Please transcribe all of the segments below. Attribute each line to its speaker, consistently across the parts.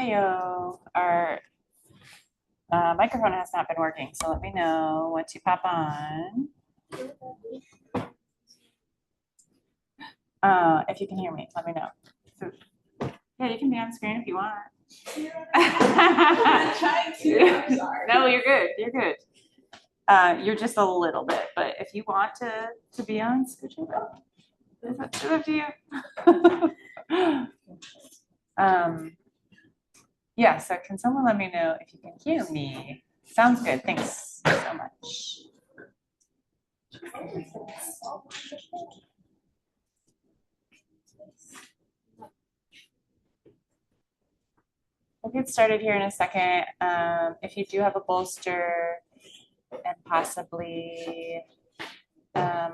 Speaker 1: Heyo, our microphone has not been working, so let me know once you pop on. If you can hear me, let me know. Yeah, you can be on screen if you want.
Speaker 2: I'm trying to. I'm sorry.
Speaker 1: No, you're good. You're good. You're just a little bit, but if you want to be on, scooch over. It's up to you. Yeah, so can someone let me know if you can hear me? Sounds good. Thanks so much. We'll get started here in a second. If you do have a bolster and possibly a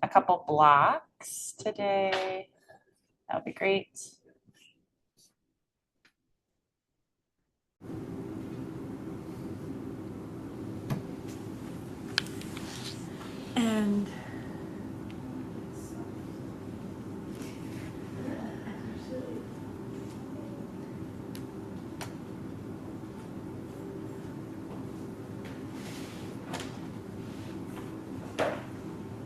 Speaker 1: couple blocks today, that would be great. And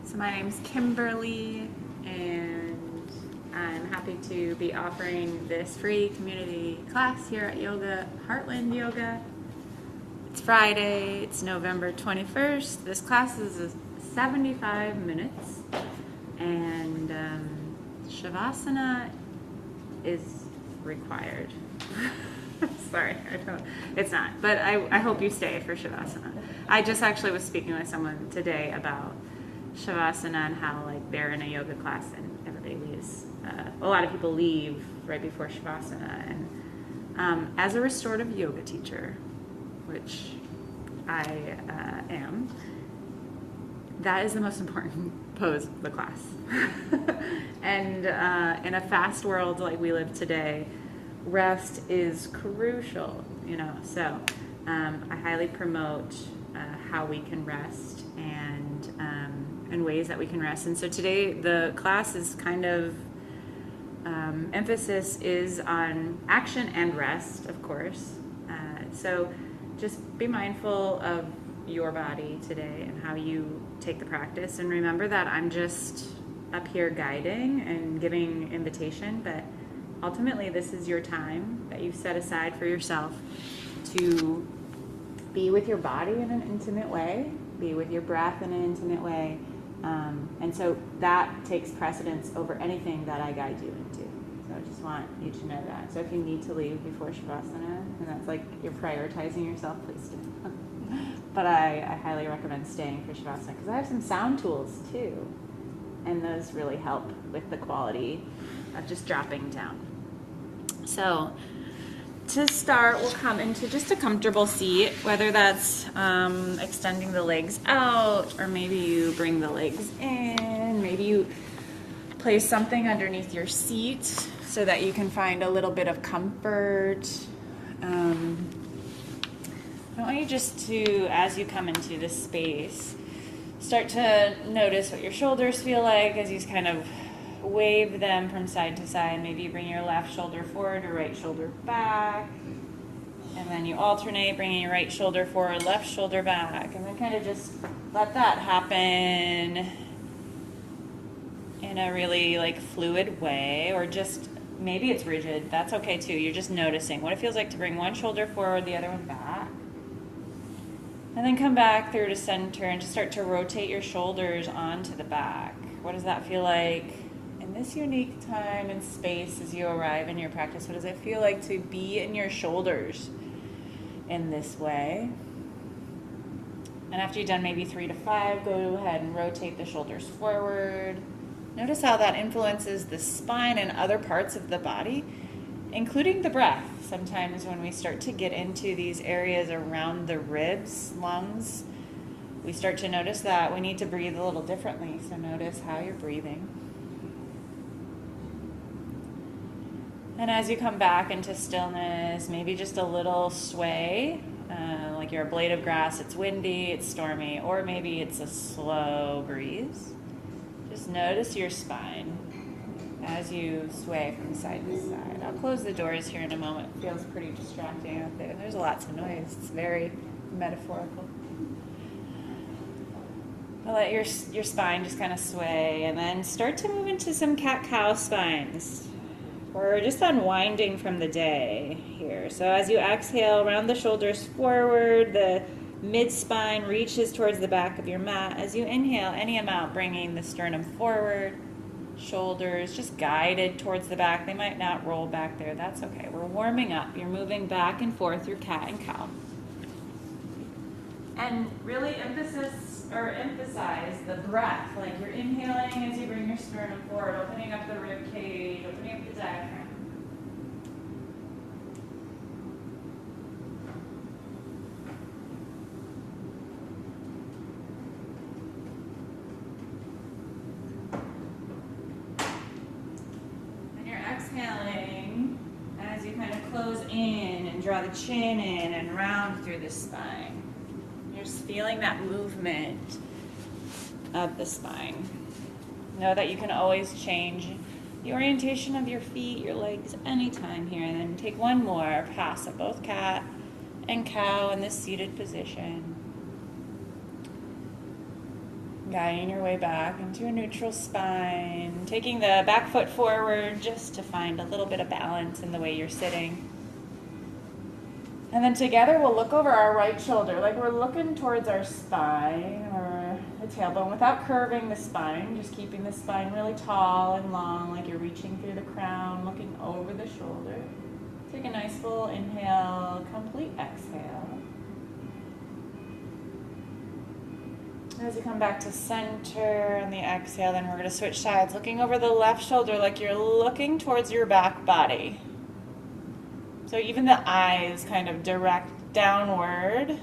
Speaker 1: so my name's Kimberly, and I'm happy to be offering this free community class here at Heartland Yoga. It's Friday, it's November 21st. This class is 75 minutes, and Shavasana is required. Sorry, it's not, but I hope you stay for Shavasana. I just actually was speaking with someone today about Shavasana and how like they're in a yoga class and everybody leaves. A lot of people leave right before Shavasana, and as a restorative yoga teacher, which I am, that is the most important pose of the class. And in a fast world like we live today, rest is crucial, so I highly promote how we can rest and ways that we can rest. And so today the class is kind of emphasis is on action and rest, of course. So just be mindful of your body today and how you take the practice, and remember that I'm just up here guiding and giving invitation, but ultimately this is your time that you've set aside for yourself to be with your body in an intimate way, be with your breath in an intimate way, and so that takes precedence over anything that I guide you into. So I just want you to know that. So if you need to leave before Shavasana, and that's like you're prioritizing yourself, please do. But I highly recommend staying for Shavasana because I have some sound tools too, and those really help with the quality of just dropping down. So to start, we'll come into just a comfortable seat, whether that's extending the legs out, or maybe you bring the legs in, maybe you place something underneath your seat so that you can find a little bit of comfort. I want you just to, as you come into this space, start to notice what your shoulders feel like as you kind of wave them from side to side. Maybe you bring your left shoulder forward or right shoulder back. And then you alternate, bringing your right shoulder forward, left shoulder back. And then kind of just let that happen in a really like fluid way, or just maybe it's rigid. That's okay too. You're just noticing what it feels like to bring one shoulder forward, the other one back. And then come back through to center and just start to rotate your shoulders onto the back. What does that feel like in this unique time and space as you arrive in your practice? What does it feel like to be in your shoulders in this way? And after you've done maybe 3 to 5, go ahead and rotate the shoulders forward. Notice how that influences the spine and other parts of the body, including the breath. Sometimes when we start to get into these areas around the ribs, lungs, we start to notice that we need to breathe a little differently. So notice how you're breathing. And as you come back into stillness, maybe just a little sway, like you're a blade of grass, it's windy, it's stormy, or maybe it's a slow breeze. Just notice your spine as you sway from side to side. I'll close the doors here in a moment. It feels pretty distracting out there. There's lots of noise. It's very metaphorical. I'll let your spine just kind of sway, and then start to move into some cat-cow spines. We're just unwinding from the day here. So as you exhale, round the shoulders forward, the mid-spine reaches towards the back of your mat. As you inhale, any amount, bringing the sternum forward, shoulders just guided towards the back. They might not roll back there. That's okay. We're warming up. You're moving back and forth through cat and cow. And really emphasize the breath. Like you're inhaling as you bring your sternum forward, opening up the rib cage, opening up the diaphragm. And you're exhaling as you kind of close in and draw the chin in and round through the spine. Just feeling that movement of the spine. Know that you can always change the orientation of your feet, your legs anytime here. And then take one more pass of both cat and cow in this seated position. Guiding your way back into a neutral spine. Taking the back foot forward just to find a little bit of balance in the way you're sitting. And then together we'll look over our right shoulder, like we're looking towards our spine or the tailbone without curving the spine, just keeping the spine really tall and long, like you're reaching through the crown, looking over the shoulder. Take a nice full inhale, complete exhale. As you come back to center on the exhale, then we're going to switch sides, looking over the left shoulder like you're looking towards your back body. So even the eyes kind of direct downward,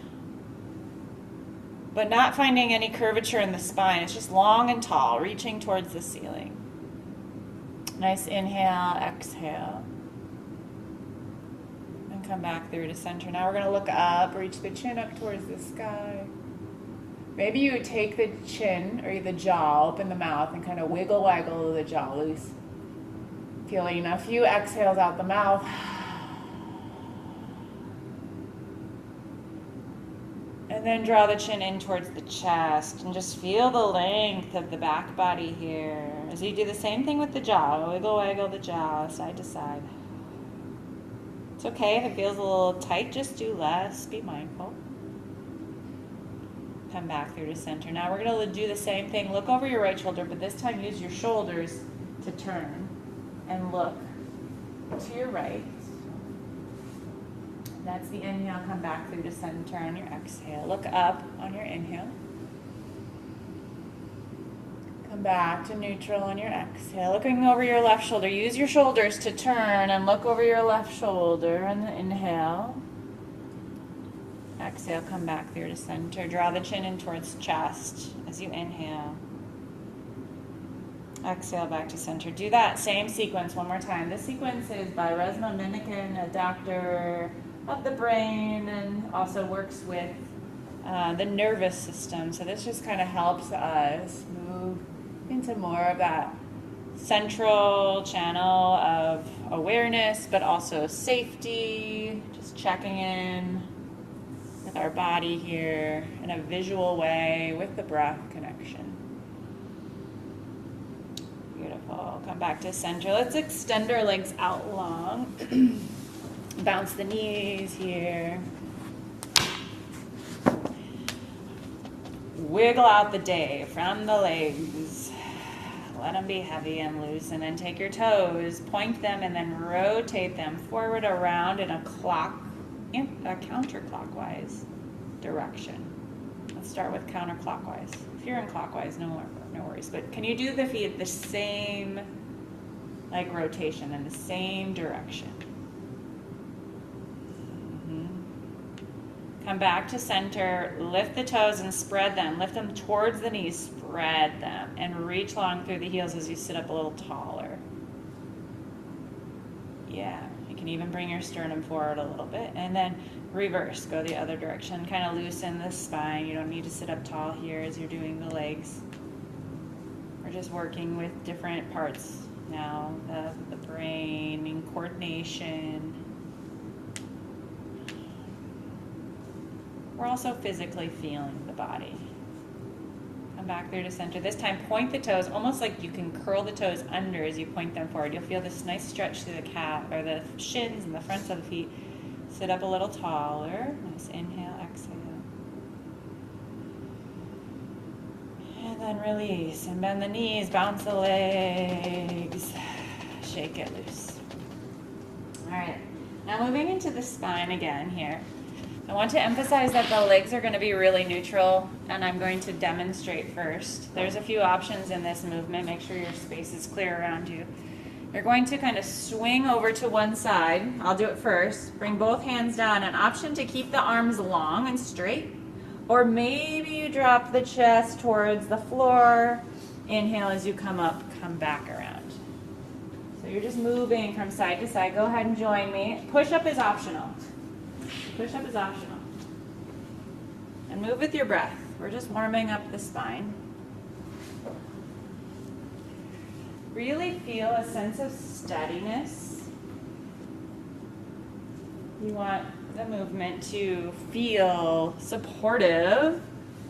Speaker 1: but not finding any curvature in the spine. It's just long and tall, reaching towards the ceiling. Nice inhale, exhale. And come back through to center. Now we're going to look up, reach the chin up towards the sky. Maybe you take the chin or the jaw, open the mouth, and kind of wiggle the jaw loose. Feeling a few exhales out the mouth. And then draw the chin in towards the chest and just feel the length of the back body here. As you do the same thing with the jaw, wiggle the jaw side to side. It's okay if it feels a little tight, just do less, be mindful. Come back through to center. Now we're going to do the same thing. Look over your right shoulder, but this time use your shoulders to turn and look to your right. That's the inhale. Come back through to center on your exhale. Look up on your inhale. Come back to neutral on your exhale. Looking over your left shoulder. Use your shoulders to turn and look over your left shoulder on the inhale. Exhale, come back through to center. Draw the chin in towards chest as you inhale. Exhale back to center. Do that same sequence one more time. This sequence is by Resma Minikin, a doctor of the brain, and also works with the nervous system. So this just kind of helps us move into more of that central channel of awareness, but also safety, just checking in with our body here in a visual way with the breath connection. Beautiful. Come back to center. Let's extend our legs out long. Bounce the knees here. Wiggle out the day from the legs. Let them be heavy and loose. And then take your toes, point them, and then rotate them forward around in a counterclockwise direction. Let's start with counterclockwise. If you're in clockwise, no worries. But can you do the feet the same, like rotation in the same direction? Come back to center, lift the toes and spread them. Lift them towards the knees, spread them, and reach long through the heels as you sit up a little taller. Yeah, you can even bring your sternum forward a little bit. And then reverse, go the other direction. Kind of loosen the spine. You don't need to sit up tall here as you're doing the legs. We're just working with different parts Now the brain in coordination. We're also physically feeling the body. Come back there to center. This time point the toes, almost like you can curl the toes under as you point them forward. You'll feel this nice stretch through the calf or the shins and the fronts of the feet. Sit up a little taller. Nice inhale, exhale. And then release and bend the knees, bounce the legs, shake it loose. All right, now moving into the spine again here. I want to emphasize that the legs are going to be really neutral, and I'm going to demonstrate first. There's a few options in this movement. Make sure your space is clear around you. You're going to kind of swing over to one side. I'll do it first. Bring both hands down. An option to keep the arms long and straight, or maybe you drop the chest towards the floor. Inhale as you come up, come back around. So you're just moving from side to side. Go ahead and join me. Push-up is optional. Push-up is optional. And move with your breath. We're just warming up the spine. Really feel a sense of steadiness. You want the movement to feel supportive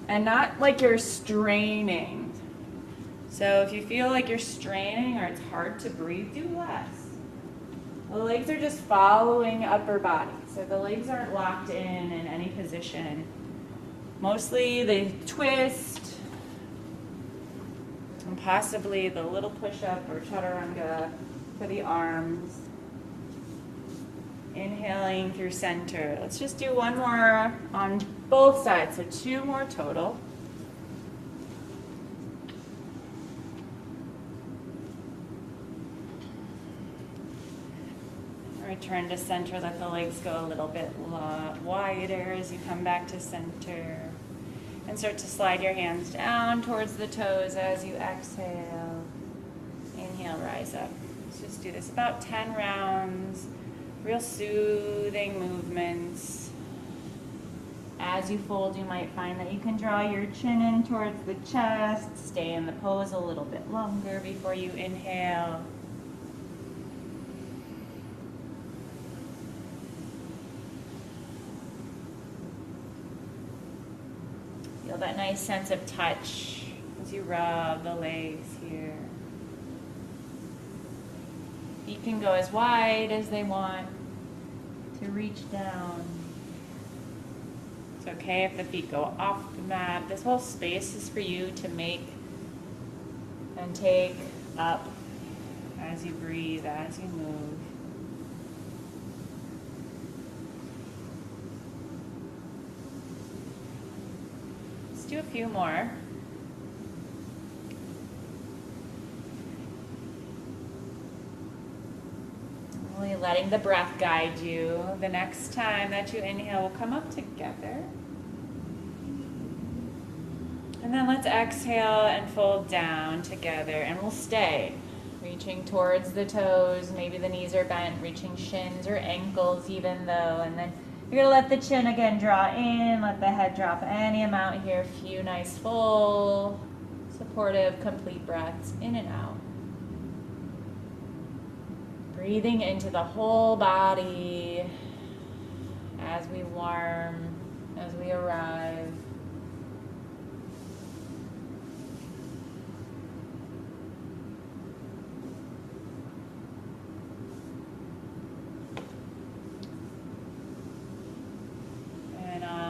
Speaker 1: and not like you're straining. So if you feel like you're straining or it's hard to breathe, do less. The legs are just following upper body. So the legs aren't locked in any position. Mostly they twist, and possibly the little push-up or chaturanga for the arms. Inhaling through center. Let's just do one more on both sides, so 2 more total. Return to center, let the legs go a little bit wider as you come back to center. And start to slide your hands down towards the toes as you exhale. Inhale, rise up. Let's just do this about 10 rounds. Real soothing movements. As you fold, you might find that you can draw your chin in towards the chest. Stay in the pose a little bit longer before you inhale. Feel that nice sense of touch as you rub the legs here. Feet can go as wide as they want to reach down. It's okay if the feet go off the mat. This whole space is for you to make and take up as you breathe, as you move. Do a few more. Really letting the breath guide you. The next time that you inhale, we'll come up together. And then let's exhale and fold down together, and we'll stay. Reaching towards the toes, maybe the knees are bent, reaching shins or ankles even though, and then you're going to let the chin again draw in, let the head drop any amount here. A few nice, full, supportive, complete breaths in and out. Breathing into the whole body as we warm, as we arrive.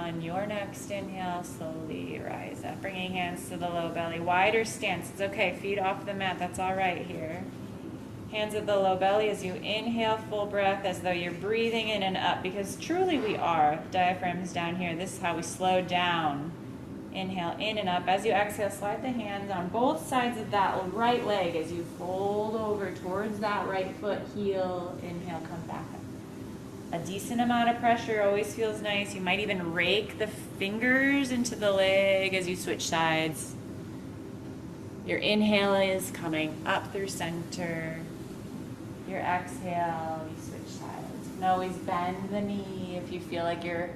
Speaker 1: On your next inhale, slowly rise up, bringing hands to the low belly. Wider stance. It's okay. Feet off the mat. That's all right here. Hands at the low belly as you inhale, full breath, as though you're breathing in and up, because truly we are. Diaphragm's down here. This is how we slow down. Inhale, in and up. As you exhale, slide the hands on both sides of that right leg as you fold over towards that right foot, heel. Inhale, come back up. A decent amount of pressure always feels nice. You might even rake the fingers into the leg as you switch sides. Your inhale is coming up through center. Your exhale, you switch sides. You can always bend the knee if you feel like you're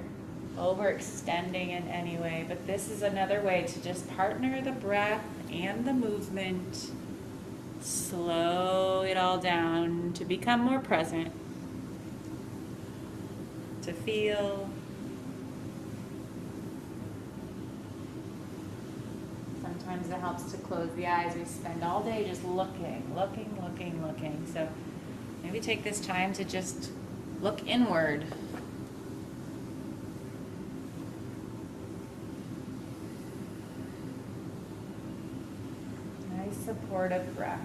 Speaker 1: overextending in any way. But this is another way to just partner the breath and the movement Slow it all down to become more present, to feel. Sometimes it helps to close the eyes. We spend all day just looking. So maybe take this time to just look inward. Nice supportive breath.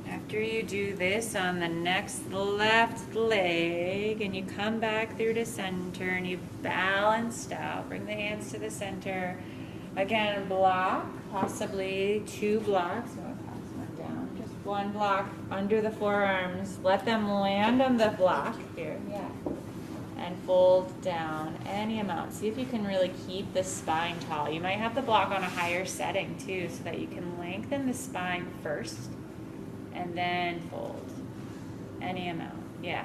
Speaker 1: After you do this on the next left leg and you come back through to center and you've balanced out, bring the hands to the center. Again, block, possibly 2 blocks. I'm going to pass one down. Just 1 block under the forearms. Let them land on the block here. Yeah. And fold down any amount. See if you can really keep the spine tall. You might have the block on a higher setting too so that you can lengthen the spine first. And then fold any amount. Yeah.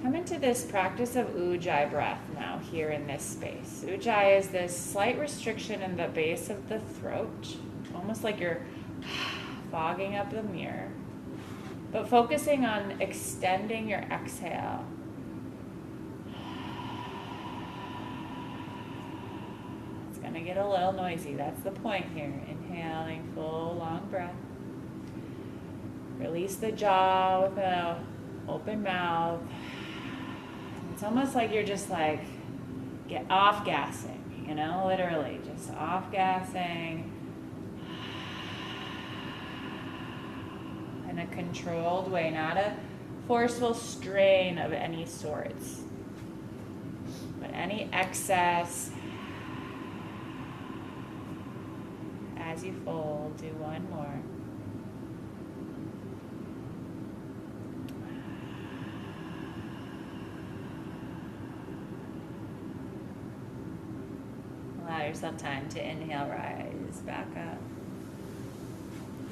Speaker 1: Come into this practice of Ujjayi breath now here in this space. Ujjayi is this slight restriction in the base of the throat, almost like you're fogging up the mirror, but focusing on extending your exhale. Gonna get a little noisy. That's the point here. Inhaling, full, long breath. Release the jaw with an open mouth. It's almost like you're just like get off gassing, you know, literally just off gassing in a controlled way, not a forceful strain of any sorts, but any excess. As you fold, do one more. Allow yourself time to inhale, rise back up.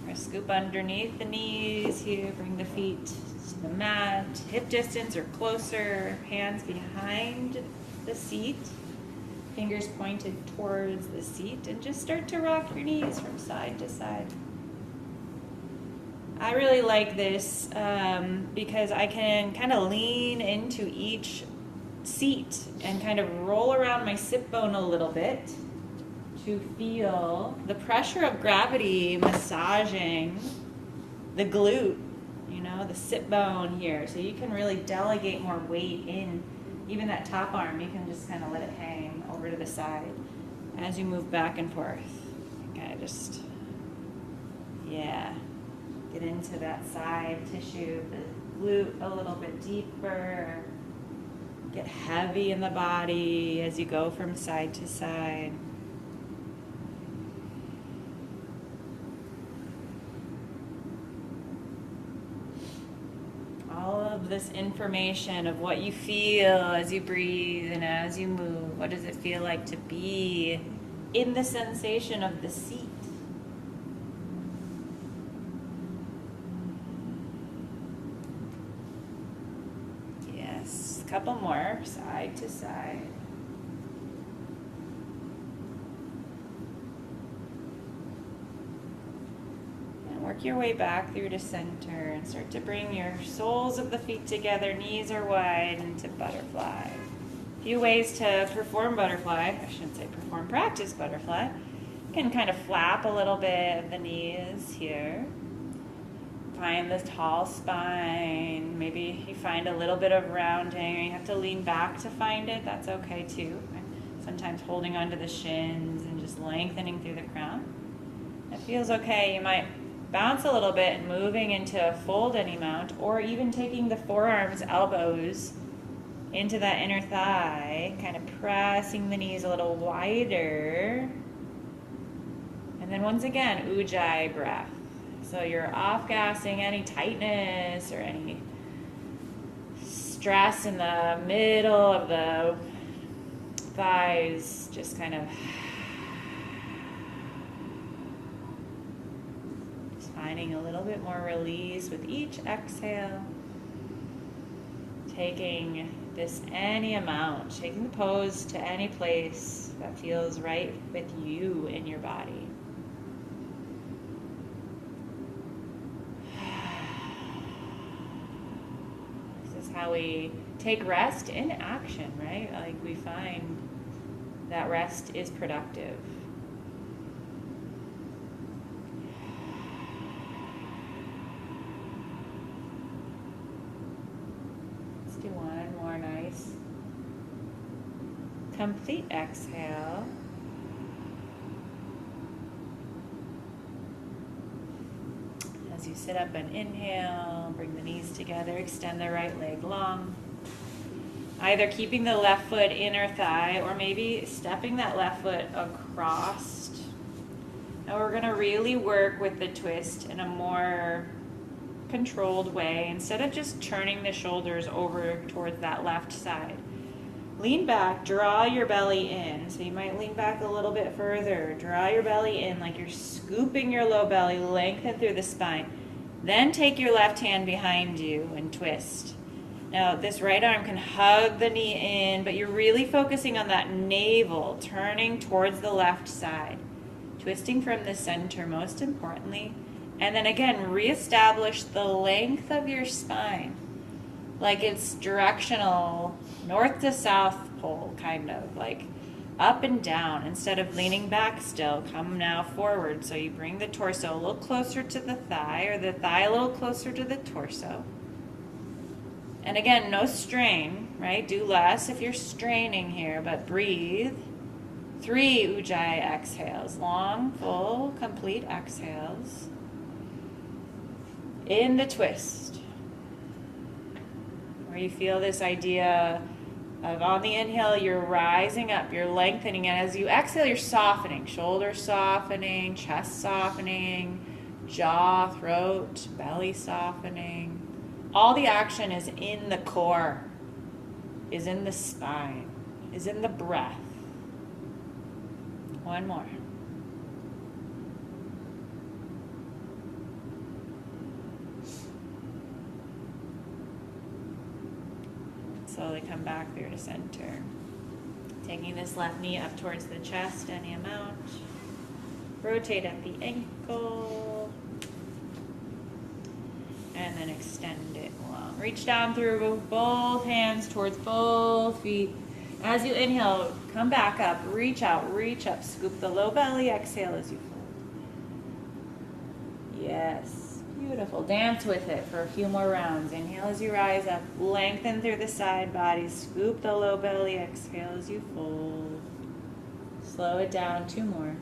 Speaker 1: Or scoop underneath the knees here, bring the feet to the mat, hip distance or closer, hands behind the seat. Fingers pointed towards the seat, and just start to rock your knees from side to side. I really like this because I can kind of lean into each seat and kind of roll around my sit bone a little bit to feel the pressure of gravity massaging the glute, you know, the sit bone here. So you can really delegate more weight in. Even that top arm, you can just kind of let it hang over to the side as you move back and forth. Kind of just, yeah, get into that side tissue, the glute a little bit deeper. Get heavy in the body as you go from side to side. This information of what you feel as you breathe and as you move. What does it feel like to be in the sensation of the seat? Yes, a couple more, side to side. Work your way back through to center and start to bring your soles of the feet together, knees are wide, into butterfly. A few ways to perform butterfly. I shouldn't say perform, practice butterfly. You can kind of flap a little bit of the knees here. Find the tall spine. Maybe you find a little bit of rounding, or you have to lean back to find it. That's okay too. Sometimes holding onto the shins and just lengthening through the crown. It feels okay. You might bounce a little bit and moving into a fold any mount, or even taking the forearms, elbows into that inner thigh, kind of pressing the knees a little wider. And then once again, Ujjayi breath. So you're off-gassing any tightness or any stress in the middle of the thighs, just kind of finding a little bit more release with each exhale. taking this any amount, taking the pose to any place that feels right with you in your body. This is how we take rest in action, right? Like we find that rest is productive. Let's do one more nice complete exhale. As you sit up and inhale, bring the knees together, extend the right leg long. Either keeping the left foot inner thigh or maybe stepping that left foot across. Now we're going to really work with the twist in a more controlled way instead of just turning the shoulders over towards that left side. Lean back, draw your belly in. So you might lean back a little bit further. Draw your belly in like you're scooping your low belly, lengthen through the spine. Then take your left hand behind you and twist. Now this right arm can hug the knee in, but you're really focusing on that navel, turning towards the left side. Twisting from the center most importantly. And then again, reestablish the length of your spine. Like it's directional, north to south pole, kind of like up and down. Instead of leaning back still, come now forward. So you bring the torso a little closer to the thigh or the thigh a little closer to the torso. And again, no strain, right? Do less if you're straining here, but breathe. 3 Ujjayi exhales, long, full, complete exhales. In the twist, where you feel this idea of on the inhale, you're rising up, you're lengthening, and as you exhale, you're softening. Shoulders softening, chest softening, jaw, throat, belly softening. All the action is in the core, is in the spine, is in the breath. One more. Slowly come back through to center. Taking this left knee up towards the chest, any amount. Rotate at the ankle. And then extend it long. Reach down through both hands towards both feet. As you inhale, come back up, reach up, scoop the low belly, exhale as you fold. Yes, beautiful. Dance with it for a few more rounds. Inhale as you rise up, lengthen through the side body, scoop the low belly, exhale as you fold. Slow it down, 2 more.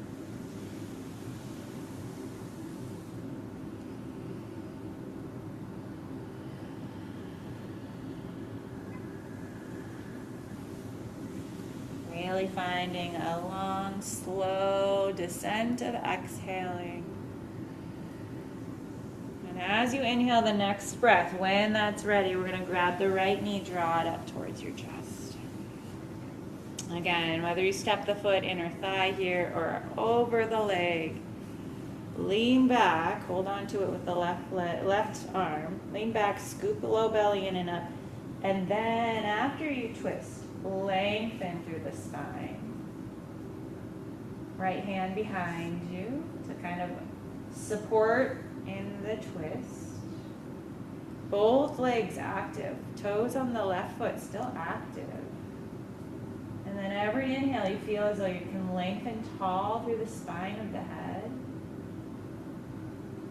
Speaker 1: Really finding a long, slow descent of exhaling. And as you inhale the next breath, when that's ready, we're going to grab the right knee, draw it up towards your chest. Again, whether you step the foot inner thigh here or over the leg, lean back, hold on to it with the left arm, lean back, scoop the low belly in and up, and then after you twist, lengthen through the spine. Right hand behind you to kind of support in the twist. Both legs active. Toes on the left foot still active. And then every inhale you feel as though you can lengthen tall through the spine of the head.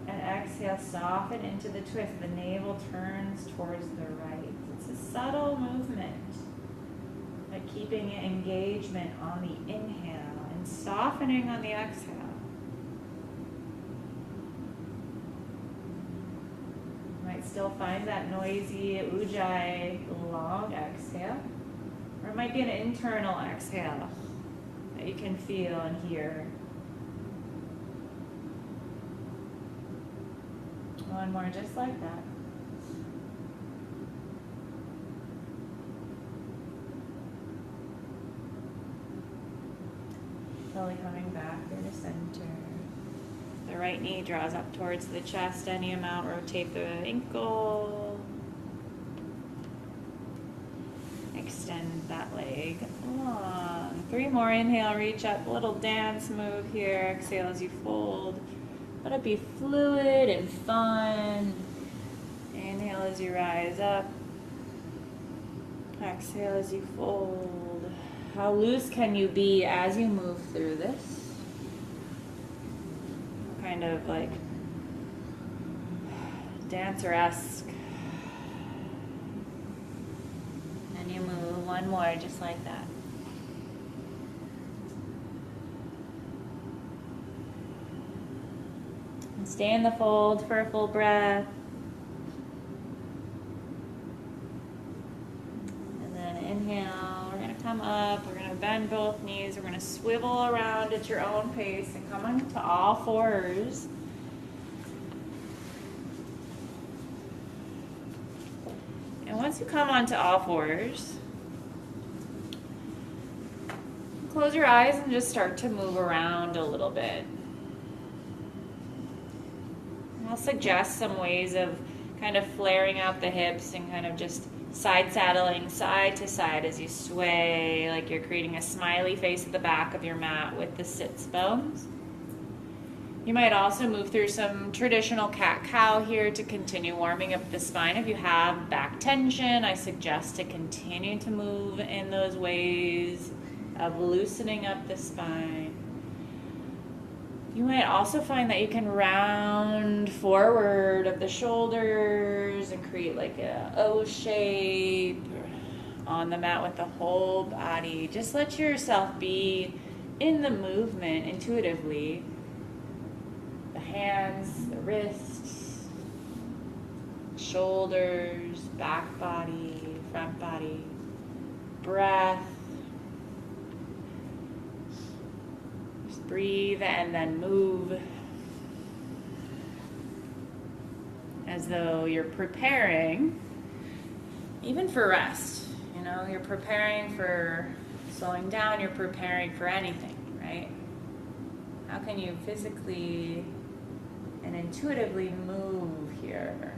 Speaker 1: And exhale, soften into the twist. The navel turns towards the right. It's a subtle movement. But keeping engagement on the inhale and softening on the exhale. You might still find that noisy Ujjayi long exhale. Or it might be an internal exhale that you can feel and hear. One more just like that. Slowly coming back through the center. The right knee draws up towards the chest, any amount. Rotate the ankle. extend that leg long. 3 more. Inhale, reach up, little dance move here. Exhale as you fold. Let it be fluid and fun. Inhale as you rise up. Exhale as you fold. How loose can you be as you move through this? Kind of like dancer-esque. And you move one more just like that. And stay in the fold for a full breath. And then inhale, we're going to come up, we're going to bend both knees, we're going to swivel around at your own pace and come onto all fours. And once you come onto all fours, close your eyes and just start to move around a little bit. I'll suggest some ways of kind of flaring out the hips and kind of just side saddling side to side as you sway, like you're creating a smiley face at the back of your mat with the sits bones. You might also move through some traditional cat-cow here to continue warming up the spine. If you have back tension, I suggest to continue to move in those ways of loosening up the spine. You might also find that you can round forward of the shoulders and create like a O shape on the mat with the whole body. Just let yourself be in the movement intuitively. The hands, the wrists, shoulders, back body, front body, breath. Just breathe and then move as though you're preparing, even for rest. You know, you're preparing for slowing down, you're preparing for anything, right? How can you physically and intuitively move here?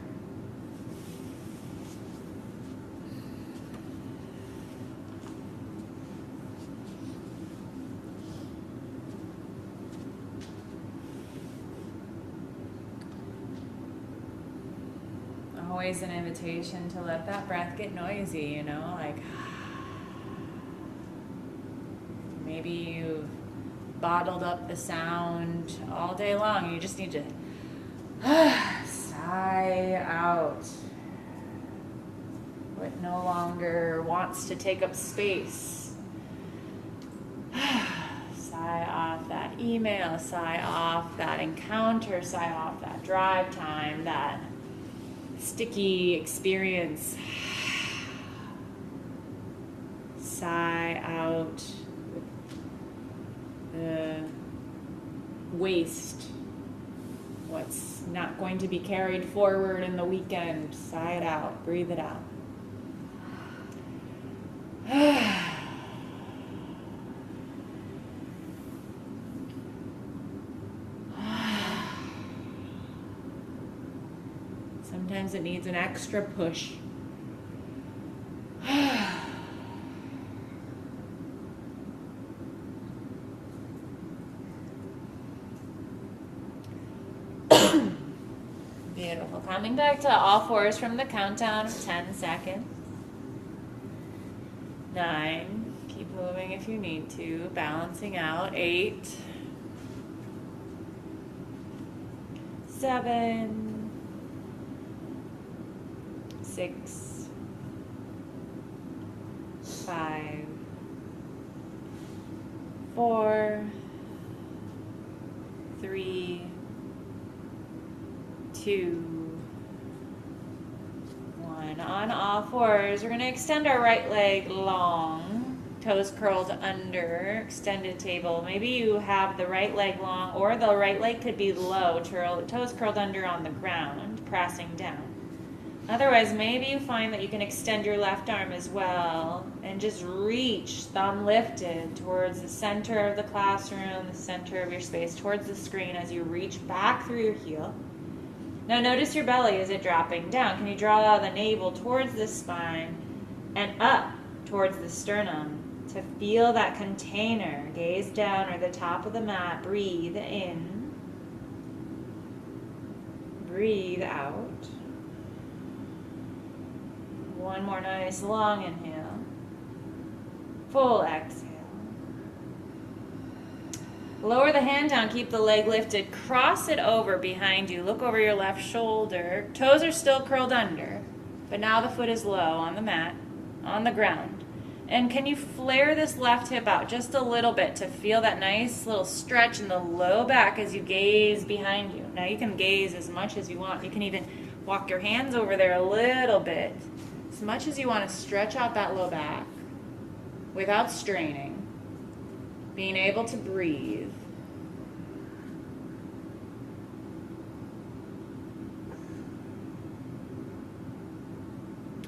Speaker 1: Always an invitation to let that breath get noisy, you know, like maybe you've bottled up the sound all day long. You just need to sigh out what no longer wants to take up space. Sigh off that email, sigh off that encounter, sigh off that drive time, that sticky experience. Sigh out the waste, what's not going to be carried forward in the weekend. Sigh it out, breathe it out. Sometimes it needs an extra push. Beautiful. Coming back to all fours from the countdown of 10 seconds. 9. Keep moving if you need to. Balancing out. 8. 7. 6. 5. 4. 3. 2, 1. On all fours, we're going to extend our right leg long, toes curled under, extended table. Maybe you have the right leg long, or the right leg could be low, toes curled under on the ground, pressing down. Otherwise, maybe you find that you can extend your left arm as well and just reach, thumb lifted, towards the center of the classroom, the center of your space, towards the screen as you reach back through your heel. Now notice your belly. Is it dropping down? Can you draw out the navel towards the spine and up
Speaker 2: towards the sternum to feel that container. Gaze down or the top of the mat. Breathe in. Breathe out. One more nice long inhale. Full exhale. Lower the hand down, keep the leg lifted, cross it over behind you. Look over your left shoulder. Toes are still curled under, but now the foot is low on the mat, on the ground. And can you flare this left hip out just a little bit to feel that nice little stretch in the low back as you gaze behind you? Now you can gaze as much as you want. You can even walk your hands over there a little bit. As much as you want to stretch out that low back without straining. Being able to breathe.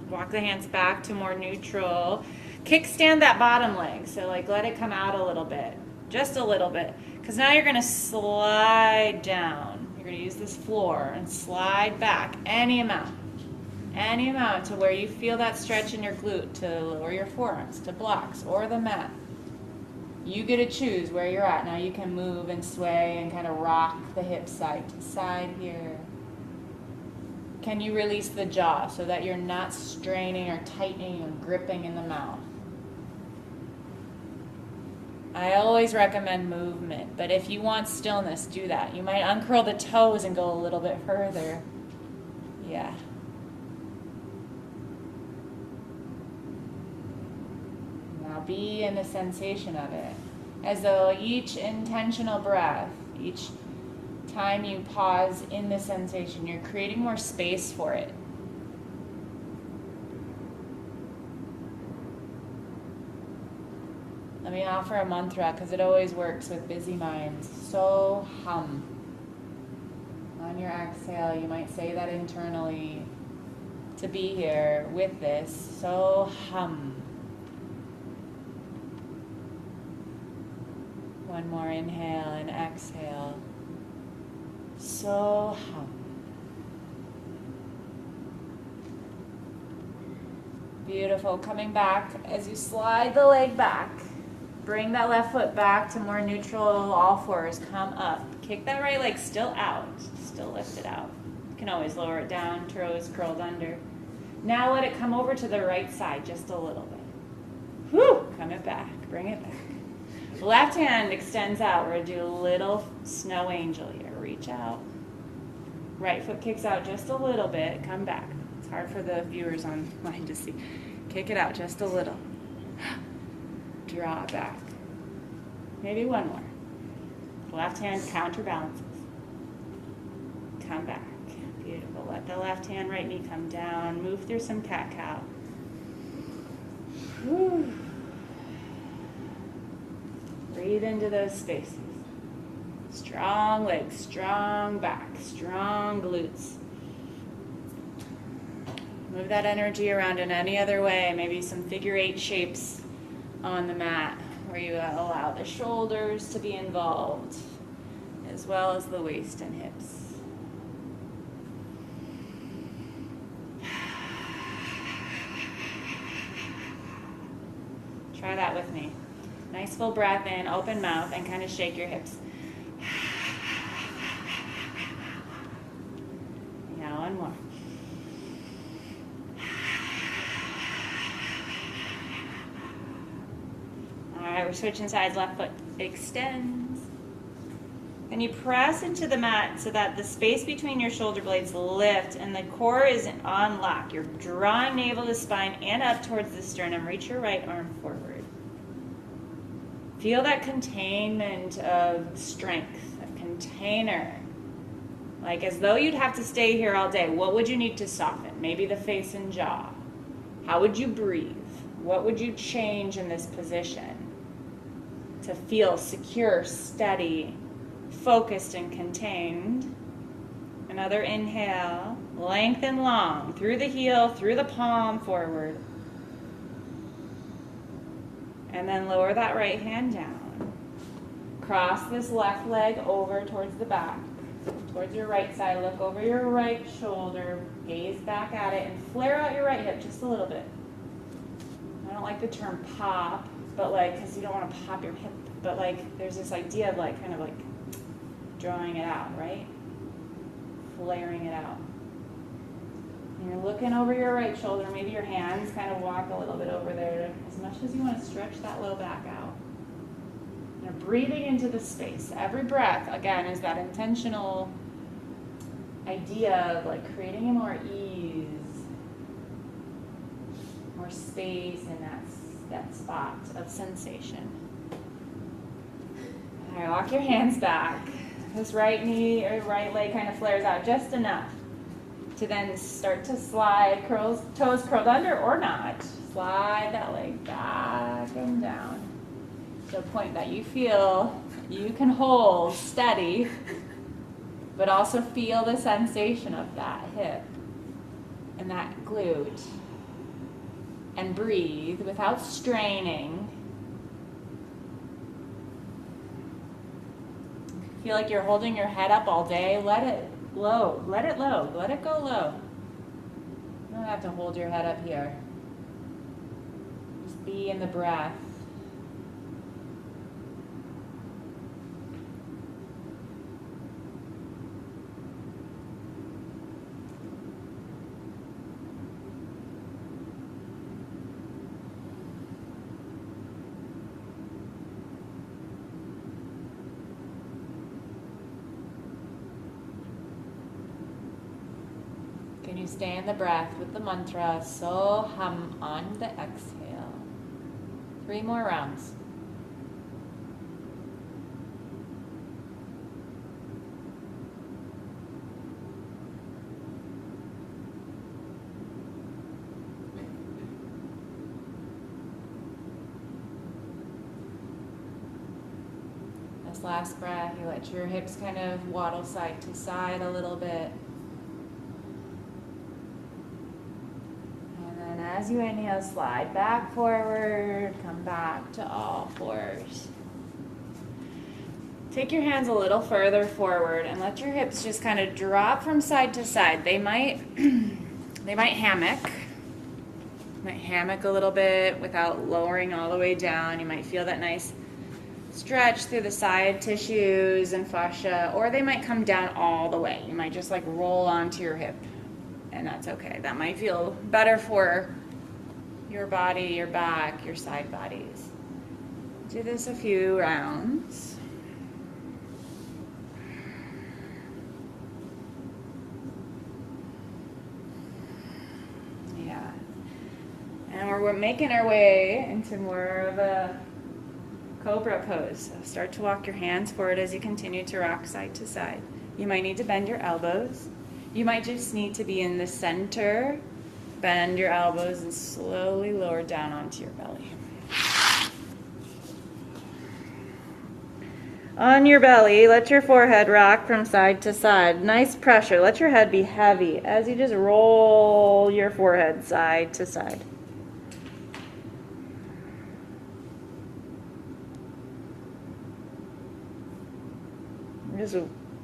Speaker 2: Walk the hands back to more neutral. Kickstand that bottom leg. So like let it come out a little bit. Just a little bit. Because now you're going to slide down. You're going to use this floor and slide back any amount. Any amount to where you feel that stretch in your glute, to lower your forearms, to blocks or the mat. You get to choose where you're at. Now you can move and sway and kind of rock the hips side to side here. Can you release the jaw so that you're not straining or tightening or gripping in the mouth? I always recommend movement, but if you want stillness, do that. You might uncurl the toes and go a little bit further. Yeah. Be in the sensation of it, as though each intentional breath, each time you pause in the sensation, you're creating more space for it. Let me offer a mantra because it always works with busy minds. So hum. On your exhale, you might say that internally to be here with this. So hum. One more inhale and exhale. So hum. Beautiful. Coming back as you slide the leg back. Bring that left foot back to more neutral. All fours. Come up. Kick that right leg still out. Still lift it out. You can always lower it down. Toes curled under. Now let it come over to the right side just a little bit. Whew. Come it back. Bring it back. Left hand extends out. We're going to do a little snow angel here. Reach out. Right foot kicks out just a little bit. Come back. It's hard for the viewers online to see. Kick it out just a little. Draw it back. Maybe one more. Left hand counterbalances. Come back. Beautiful. Let the left hand, right knee come down. Move through some cat-cow. Whew. Breathe into those spaces. Strong legs, strong back, strong glutes. Move that energy around in any other way. Maybe some figure 8 shapes on the mat where you allow the shoulders to be involved as well as the waist and hips. Try that with me. Nice full breath in, open mouth, and kind of shake your hips. Yeah, one more. All right, we're switching sides. Left foot extends. And you press into the mat so that the space between your shoulder blades lift and the core is on lock. You're drawing navel to spine and up towards the sternum. Reach your right arm forward. Feel that containment of strength, a container. Like as though you'd have to stay here all day. What would you need to soften? Maybe the face and jaw. How would you breathe? What would you change in this position to feel secure, steady, focused, and contained? Another inhale. Lengthen long through the heel, through the palm, forward. And then lower that right hand down. Cross this left leg over towards the back, towards your right side. Look over your right shoulder, gaze back at it, and flare out your right hip just a little bit. I don't like like the term pop, but like, because you don't want to pop your hip, but like there's this idea of like kind of like drawing it out, right? Flaring it out. And you're looking over your right shoulder, maybe your hands kind of walk a little bit over there as much as you want to stretch that low back out. You're breathing into the space. Every breath, again, is that intentional idea of like creating a more ease, more space in that spot of sensation. All right, walk your hands back. This right knee or right leg kind of flares out just enough to then start to slide, toes curled under or not. Slide that leg back and down to a point that you feel you can hold steady, but also feel the sensation of that hip and that glute. And breathe without straining. Feel like you're holding your head up all day. Let it low. Let it low. Let it go low. You don't have to hold your head up here. Just be in the breath. Can you stay in the breath with the mantra, so hum on the exhale. 3 more rounds. This last breath, you let your hips kind of waddle side to side a little bit. As you inhale, slide back forward, come back to all fours. Take your hands a little further forward and let your hips just kind of drop from side to side. They might hammock. Might hammock a little bit without lowering all the way down. You might feel that nice stretch through the side tissues and fascia, or they might come down all the way. You might just like roll onto your hip, and that's okay. That might feel better for your body, your back, your side bodies. Do this a few rounds. Yeah. And we're making our way into more of a cobra pose. So start to walk your hands forward as you continue to rock side to side. You might need to bend your elbows. You might just need to be in the center. Bend your elbows and slowly lower down onto your belly. On your belly, let your forehead rock from side to side. Nice pressure. Let your head be heavy as you just roll your forehead side to side. Just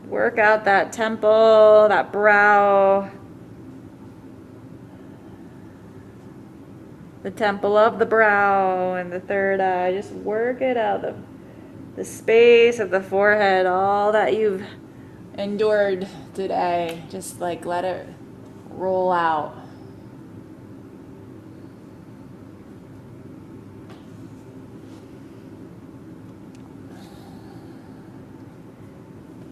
Speaker 2: work out that temple, that brow. The temple of the brow and the third eye. Just work it out. The space of the forehead, all that you've endured today. Just like let it roll out.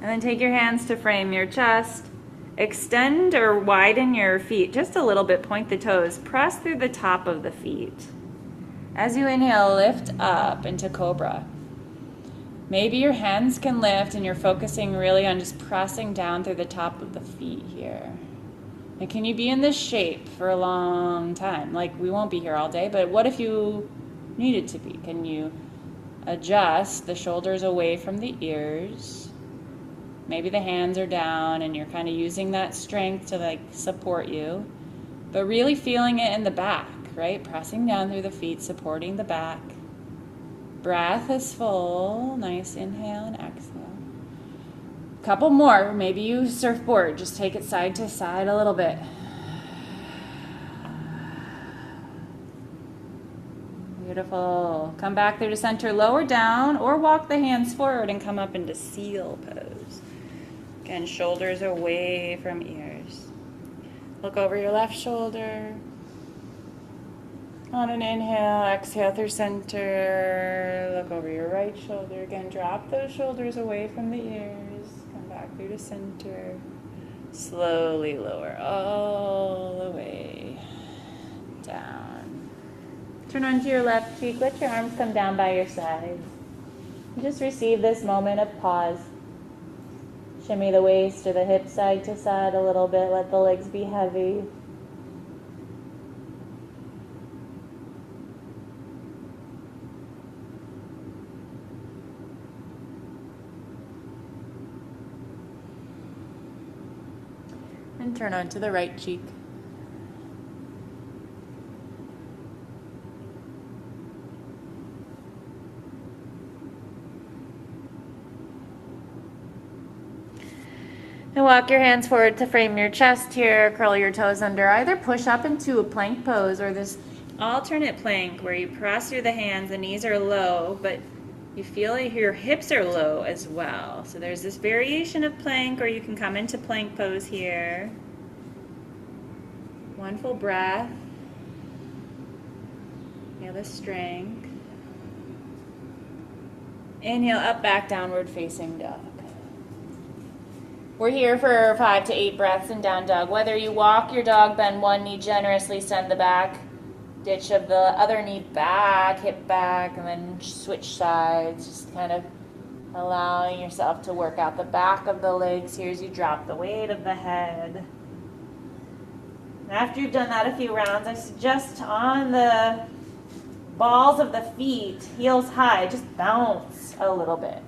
Speaker 2: And then take your hands to frame your chest. Extend or widen your feet just a little bit, point the toes, press through the top of the feet. As you inhale, lift up into cobra. Maybe your hands can lift and you're focusing really on just pressing down through the top of the feet here. And can you be in this shape for a long time? Like we won't be here all day, but what if you needed to be? Can you adjust the shoulders away from the ears? Maybe the hands are down and you're kind of using that strength to like support you, but really feeling it in the back, right? Pressing down through the feet, supporting the back. Breath is full. Nice inhale and exhale. Couple more. Maybe you surfboard. Just take it side to side a little bit. Beautiful. Come back through to center, lower down, or walk the hands forward and come up into seal pose. Again, shoulders away from ears. Look over your left shoulder. On an inhale, exhale through center. Look over your right shoulder. Again, drop those shoulders away from the ears. Come back through to center. Slowly lower all the way down. Turn onto your left cheek. Let your arms come down by your sides. Just receive this moment of pause. Shimmy the waist or the hips side to side a little bit. Let the legs be heavy. And turn onto the right cheek. And walk your hands forward to frame your chest here. Curl your toes under. Either push up into a plank pose or this alternate plank where you press through the hands, the knees are low, but you feel like your hips are low as well. So there's this variation of plank, or you can come into plank pose here. One full breath. Feel the strength. Inhale, up, back, downward facing dog. We're here for 5 to 8 breaths in down dog. Whether you walk your dog, bend one knee generously, send the back, ditch of the other knee back, hip back, and then switch sides. Just kind of allowing yourself to work out the back of the legs here as you drop the weight of the head. And after you've done that a few rounds, I suggest on the balls of the feet, heels high, just bounce a little bit.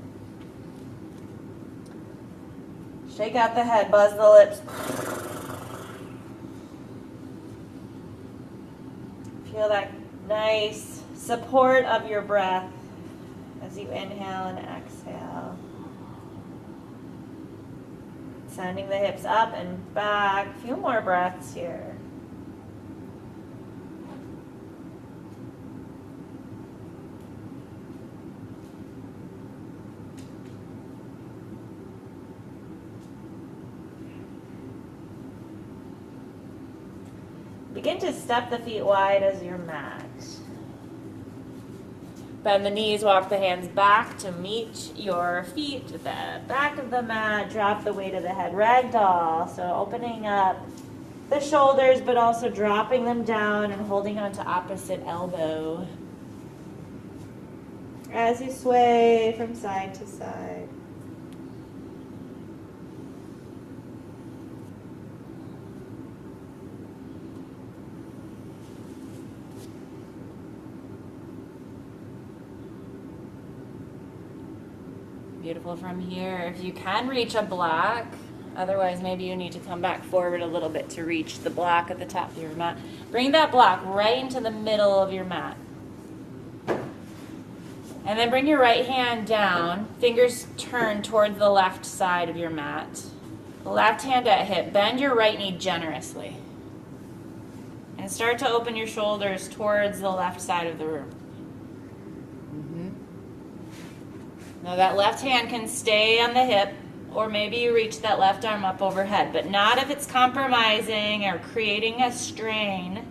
Speaker 2: Shake out the head, buzz the lips. Feel that nice support of your breath as you inhale and exhale. Sending the hips up and back. A few more breaths here. Begin to step the feet wide as your mat. Bend the knees, walk the hands back to meet your feet to the back of the mat. Drop the weight of the head, ragdoll. So opening up the shoulders, but also dropping them down and holding on to opposite elbow. As you sway from side to side. Beautiful from here. If you can reach a block, otherwise maybe you need to come back forward a little bit to reach the block at the top of your mat. Bring that block right into the middle of your mat. And then bring your right hand down, fingers turn towards the left side of your mat. Left hand at hip, bend your right knee generously. And start to open your shoulders towards the left side of the room. Now that left hand can stay on the hip, or maybe you reach that left arm up overhead, but not if it's compromising or creating a strain.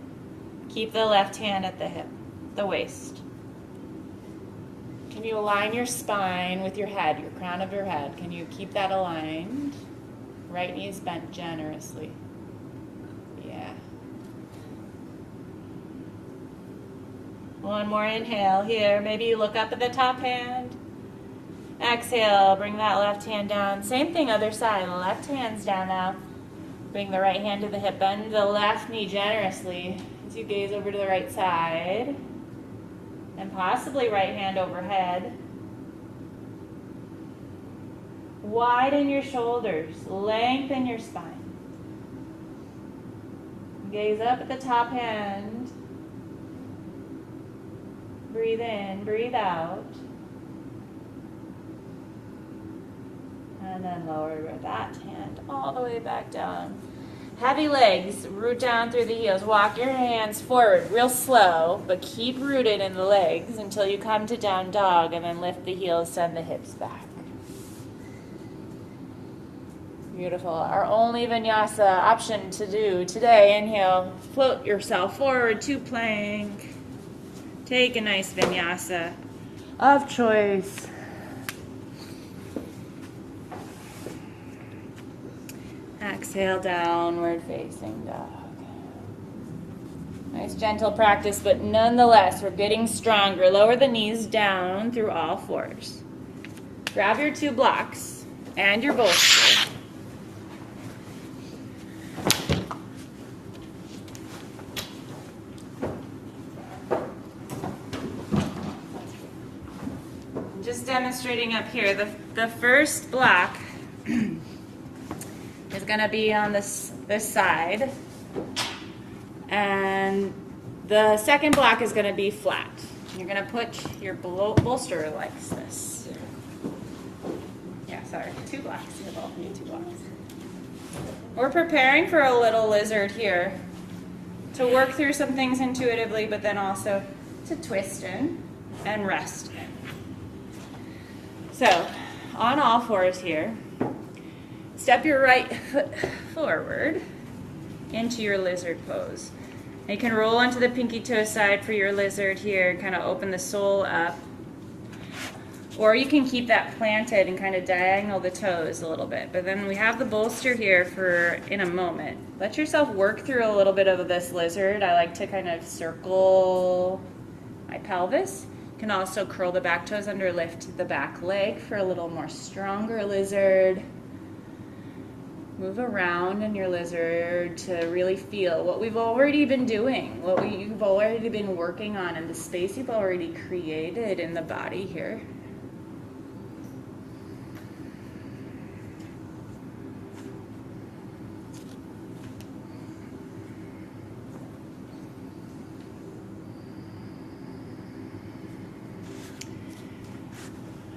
Speaker 2: Keep the left hand at the hip, the waist. Can you align your spine with your head, your crown of your head? Can you keep that aligned? Right knee is bent generously. Yeah. One more inhale here. Maybe you look up at the top hand. Exhale, bring that left hand down. Same thing, other side. Left hand's down now. Bring the right hand to the hip. Bend the left knee generously as you gaze over to the right side. And possibly right hand overhead. Widen your shoulders. Lengthen your spine. Gaze up at the top hand. Breathe in, breathe out. And then lower that hand all the way back down. Heavy legs, root down through the heels. Walk your hands forward real slow, but keep rooted in the legs until you come to down dog, and then lift the heels, send the hips back. Beautiful. Our only vinyasa option to do today. Inhale, float yourself forward to plank. Take a nice vinyasa of choice. Exhale, downward facing dog. Nice gentle practice, but nonetheless, we're getting stronger. Lower the knees down through all fours. Grab your 2 blocks and your bolster. Just demonstrating up here, the first block is going to be on this side, and the second block is going to be flat. You're going to put your bolster like this. Yeah, sorry, 2 blocks. You both need 2 blocks. We're preparing for a little lizard here to work through some things intuitively, but then also to twist in and rest in. So, on all fours here, step your right foot forward into your lizard pose. You can roll onto the pinky toe side for your lizard here, kind of open the sole up. Or you can keep that planted and kind of diagonal the toes a little bit. But then we have the bolster here for in a moment. Let yourself work through a little bit of this lizard. I like to kind of circle my pelvis. You can also curl the back toes under, lift the back leg for a little more stronger lizard. Move around in your lizard to really feel what we've already been doing, what you've already been working on, and the space you've already created in the body here.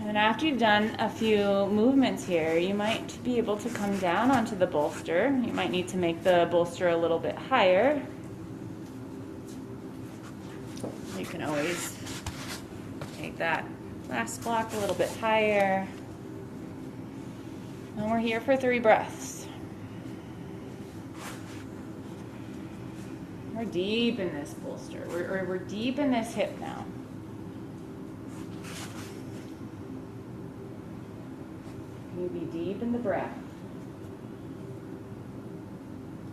Speaker 2: And after you've done a few movements here, you might be able to come down onto the bolster. You might need to make the bolster a little bit higher. You can always take that last block a little bit higher. And we're here for 3 breaths. We're deep in this bolster. We're deep in this hip now. You be deep in the breath.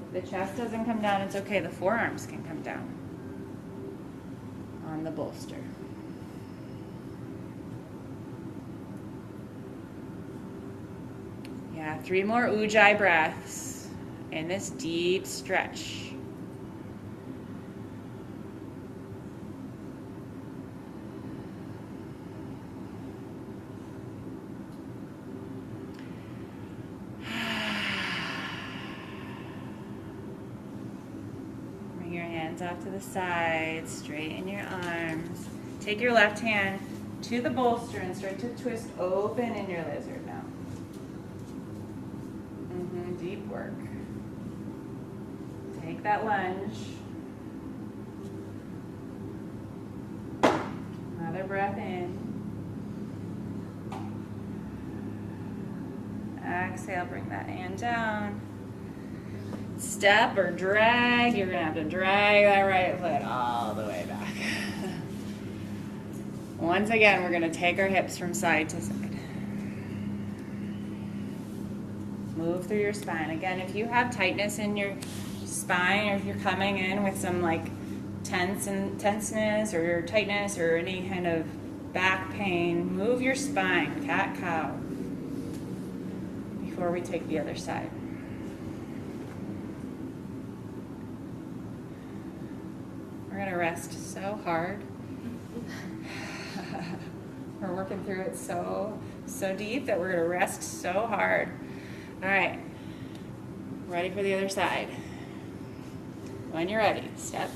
Speaker 2: If the chest doesn't come down, it's okay. The forearms can come down on the bolster. Yeah, 3 more Ujjayi breaths in this deep stretch. Off to the side, straighten your arms. Take your left hand to the bolster and start to twist open in your lizard now. Deep work. Take that lunge. Another breath in. Exhale, bring that hand down. Step or drag, you're going to have to drag that right foot all the way back. Once again, we're going to take our hips from side to side. Move through your spine. Again, if you have tightness in your spine, or if you're coming in with some like tenseness or tightness or any kind of back pain, move your spine, cat-cow, before we take the other side. We're going to rest so hard. We're working through it so deep that we're going to rest so hard. All right. Ready for the other side. When you're ready, step.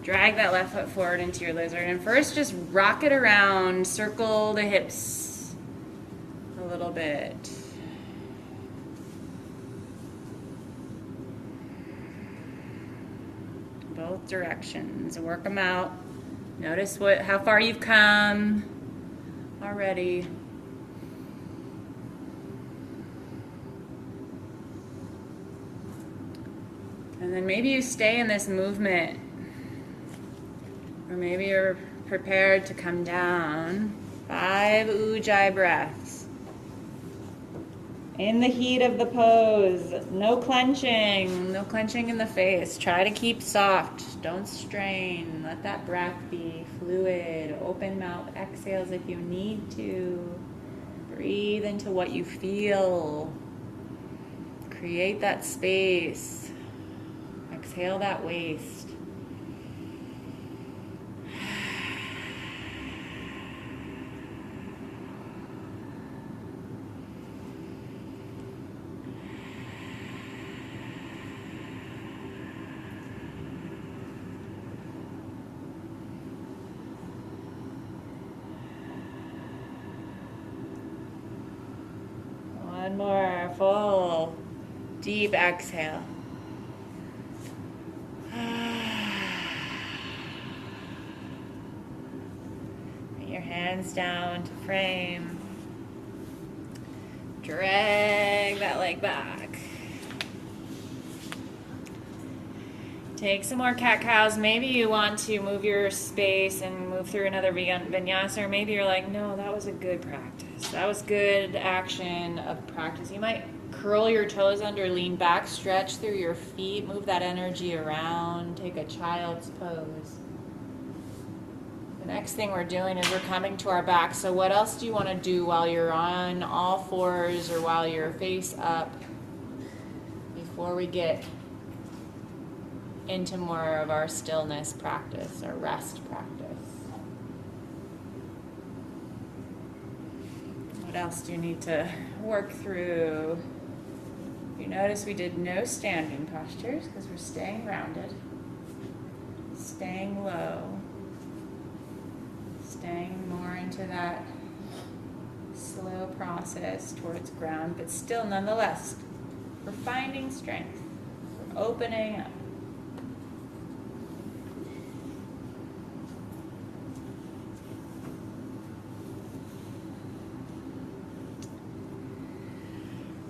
Speaker 2: Drag that left foot forward into your lizard. And first, just rock it around. Circle the hips a little bit. both directions. Work them out. Notice how far you've come already. And then maybe you stay in this movement, or maybe you're prepared to come down. 5 Ujjayi breaths. In the heat of the pose, no clenching in the face. Try to keep soft, don't strain. Let that breath be fluid. Open mouth exhales if you need to. Breathe into what you feel. Create that space. Exhale that waste. One more full, deep exhale. Bring your hands down to frame. Drag that leg back. Take some more cat-cows. Maybe you want to move your space and move through another vinyasa, or maybe you're like, no, that was a good practice. That was good action of practice. You might curl your toes under, lean back, stretch through your feet, move that energy around, take a child's pose. The next thing we're doing is we're coming to our back. So what else do you want to do while you're on all fours or while you're face up before we get into more of our stillness practice, our rest practice? What else do you need to work through? You notice we did no standing postures because we're staying grounded, staying low, staying more into that slow process towards ground, but still nonetheless, we're finding strength, we're opening up.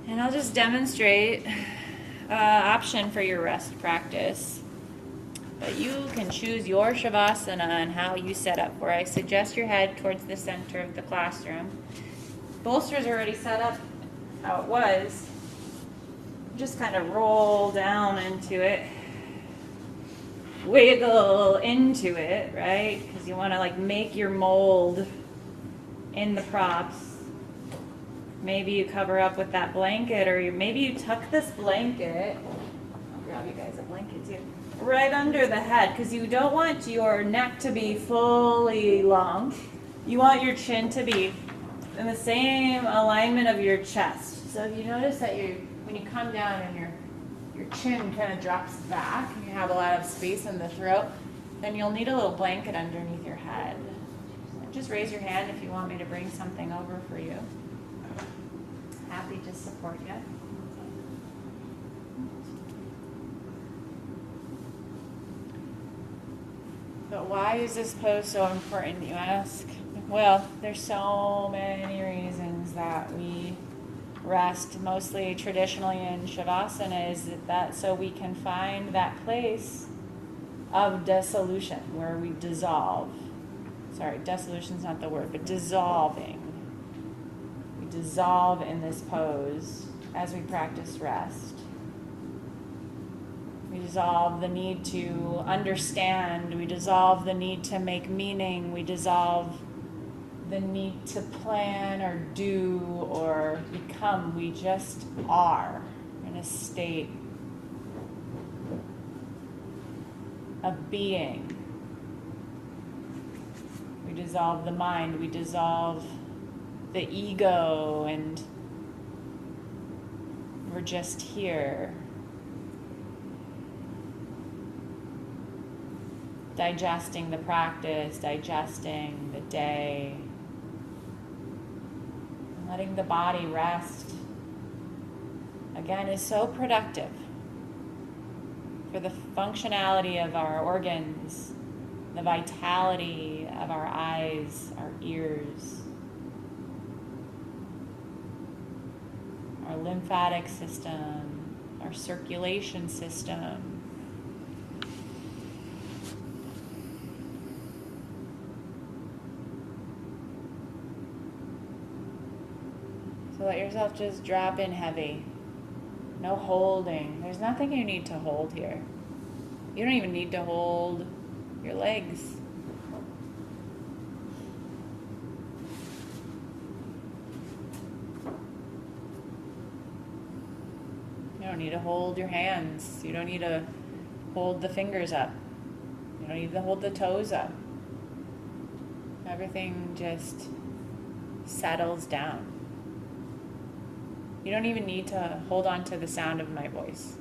Speaker 2: And I'll just demonstrate option for your rest practice. But you can choose your Shavasana and how you set up, where I suggest your head towards the center of the classroom. Bolster's already set up how it was. Just kind of roll down into it. Wiggle into it, right? Because you want to like make your mold in the props. Maybe you cover up with that blanket, or maybe you tuck this blanket. I'll grab you guys a blanket too. Right under the head, because you don't want your neck to be fully long. You want your chin to be in the same alignment of your chest. So if you notice that when you come down and your chin kind of drops back, and you have a lot of space in the throat, then you'll need a little blanket underneath your head. So just raise your hand if you want me to bring something over for you. Happy to support you. But why is this pose so important, you ask? Well, there's so many reasons that we rest, mostly traditionally in Shavasana, is that so we can find that place of dissolution where we dissolve. Sorry, dissolution's not the word, but dissolving. We dissolve in this pose as we practice rest. We dissolve the need to understand. We dissolve the need to make meaning. We dissolve the need to plan or do or become. We just are in a state of being. We dissolve the mind. We dissolve the ego, and we're just here. Digesting the practice, digesting the day, letting the body rest, again, is so productive for the functionality of our organs, the vitality of our eyes, our ears, our lymphatic system, our circulation system. So let yourself just drop in heavy. No holding. There's nothing you need to hold here. You don't even need to hold your legs. You don't need to hold your hands. You don't need to hold the fingers up. You don't need to hold the toes up. Everything just settles down. You don't even need to hold on to the sound of my voice.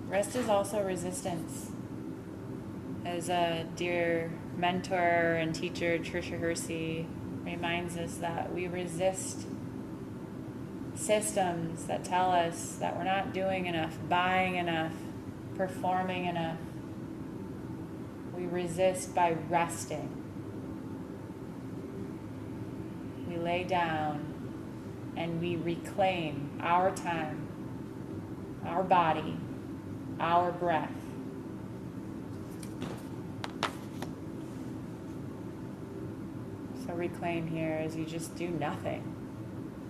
Speaker 2: Rest is also resistance. As a dear mentor and teacher, Tricia Hersey, reminds us that we resist systems that tell us that we're not doing enough, buying enough, performing enough. We resist by resting. We lay down and we reclaim our time, our body, our breath. So reclaim here as you just do nothing,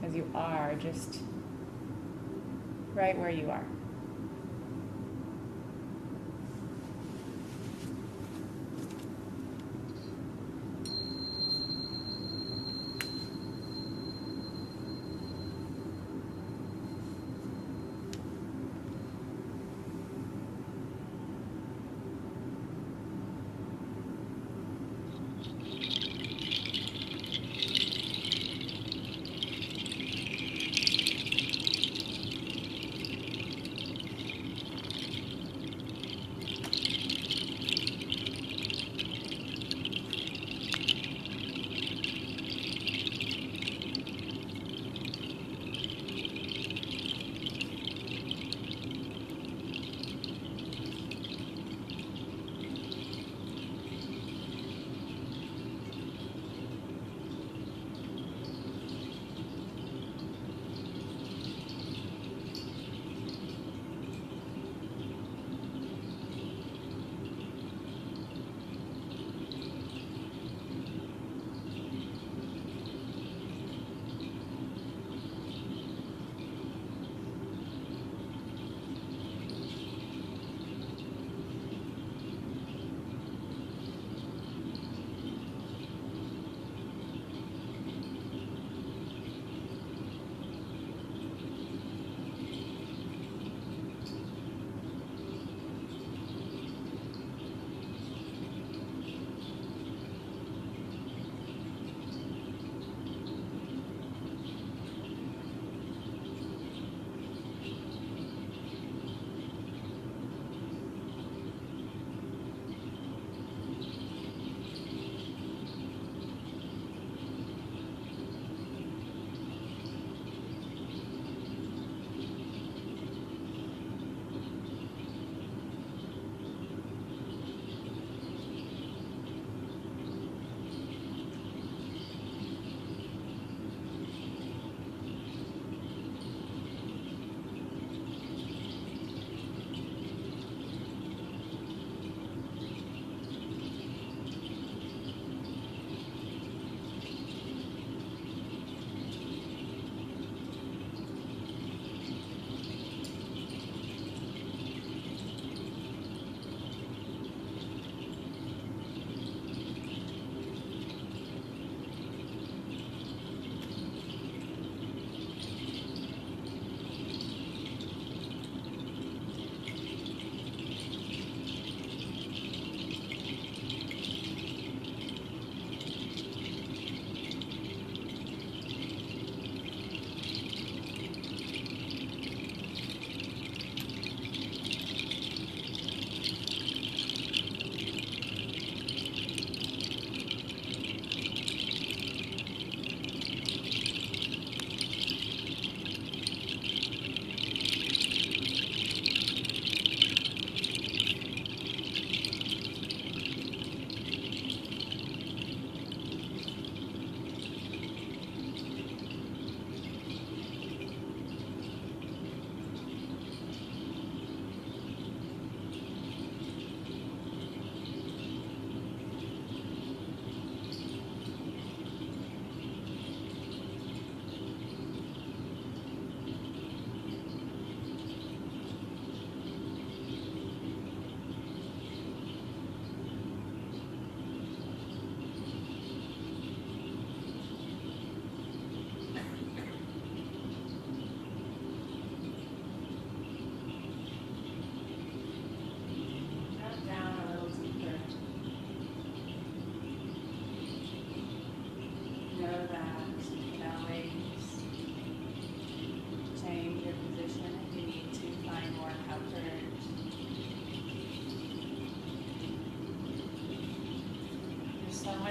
Speaker 2: as you are just right where you are.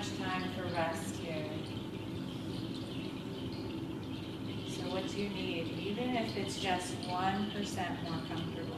Speaker 2: much time for rest here. So what you need, even if it's just 1% more comfortable.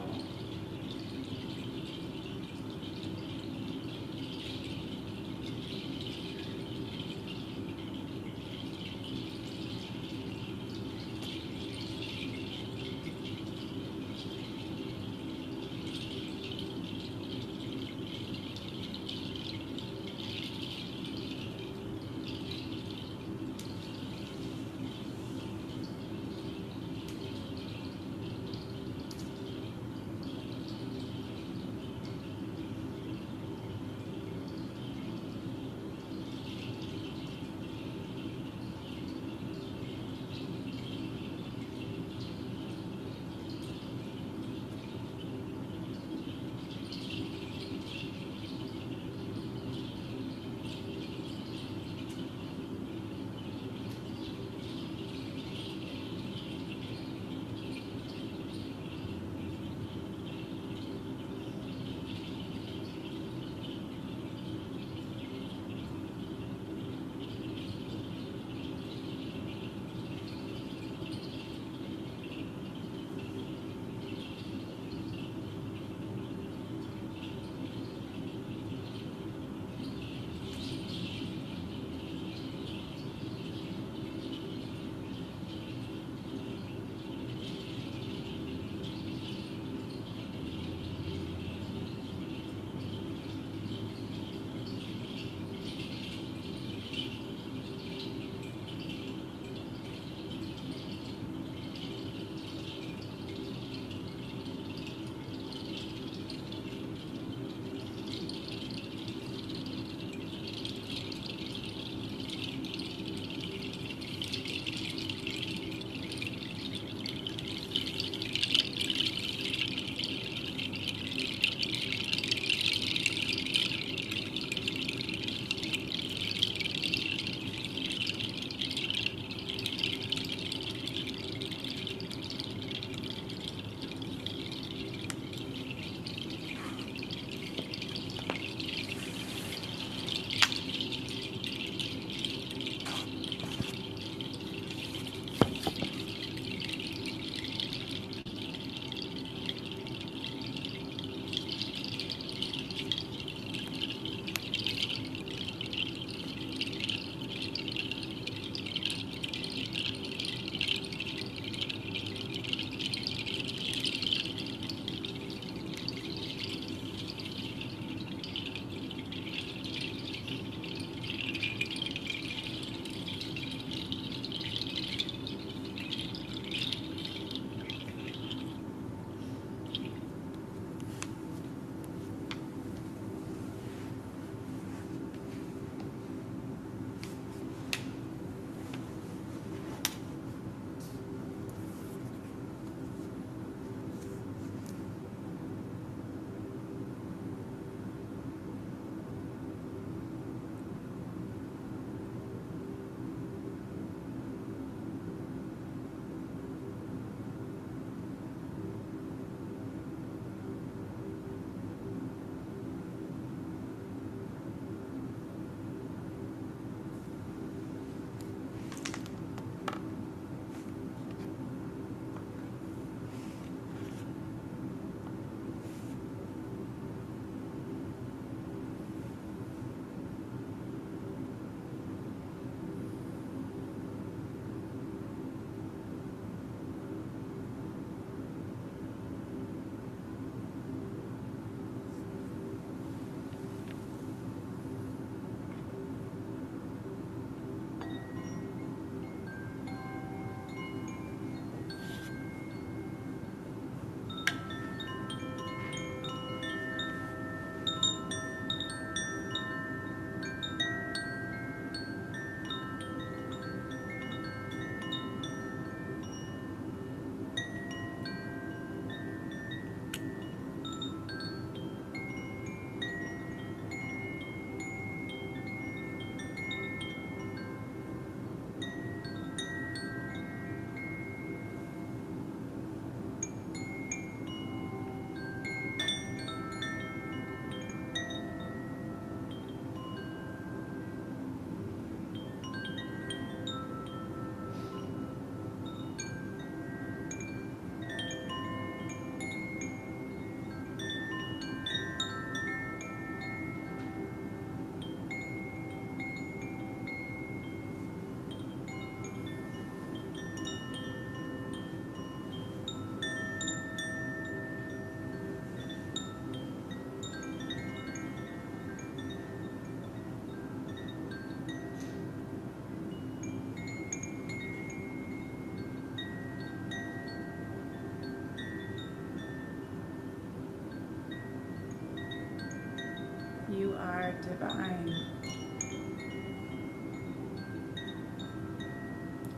Speaker 1: You are divine.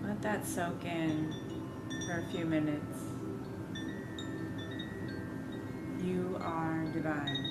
Speaker 1: Let that soak in for a few minutes. You are divine.